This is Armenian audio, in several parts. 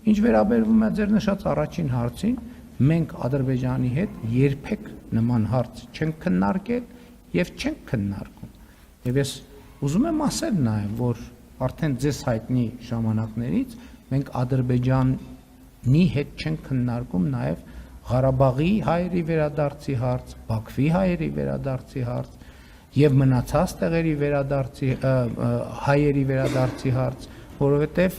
Ինչ վերաբերվում է ձեր նշած առաջին հարցին, մենք Ադրբեջանի հետ երբեք նման հարց չենք քննարկել եւ չենք քննարկում։ Եվ ես ուզում եմ ասել նաեւ, որ արդեն ձեզ հայտնի ժամանակներից մենք Ադրբեջանի հետ չենք քննարկում նաեւ Ղարաբաղի հայերի վերադարձի հարց, Բաքվի հայերի վերադարձի հարց եւ մնացած տեղերի վերադարձի հայերի վերադարձի հարց, որովհետեւ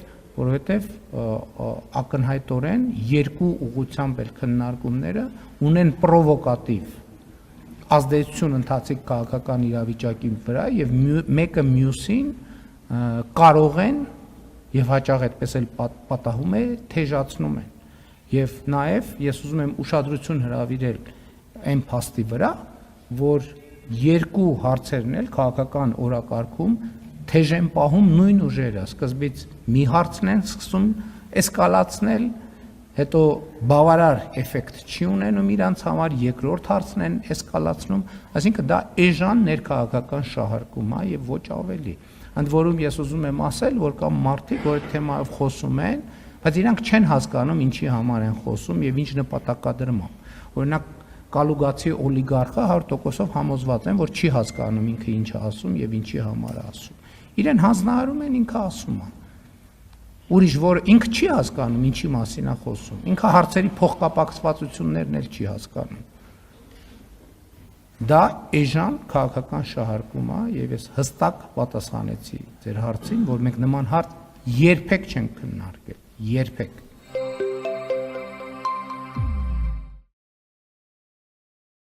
ակնհայտորեն երկու ուղղությամբ էլ քննարկումները ունեն պրովոկատիվ ազդեցություն ընթացիկ քաղաքական իրավիճակի վրա եւ մեկը մյուսին կարող են եւ հաճախ այդպես էլ պատահում է թեժացնում են եւ նաեւ ես ուզում եմ ուշադրություն հրավիրել այն փաստի վրա, որ երկու հարցերն էլ քաղաքական օրակարգում թեժ են պահում նույն ուժերը, սկզբից մի հարցն են սկսում էսկալացնել, հետո բավարար էֆեկտ չի ունենում իրանց համար, երկրորդ հարցն են էսկալացնում, այսինքն դա էժան ներքաղաքական շահարկում է եւ ոչ ավելի։ Ընդ որում ես ուզում եմ ասել, որ կան մարդիկ, որ այդ թեմայով խոսում են, բայց իրանք չեն հասկանում ինչի համար են խոսում եւ ինչ նպատակադրմամբ։ Օրինակ Կալուգացի օլիգարխը 100%-ով համոզված են, որ չի հասկանում ինքը ինչ է ասում եւ ինչի համար է ասում։ Իրեն հանձնարարում են ինքը ասում է։ Ուրիշ որ ինքը չի հասկանում ինչի մասին է խոսում։ Ինքը հարցերի փոխկապակցվածություններն էլ չի հասկանում։ Դա էժան քաղաքական շահարկում է եւ ես հստակ պատասխանեցի ձեր հարցին, որ մենք նման հարց երբեք չենք քննարկել, երբեք։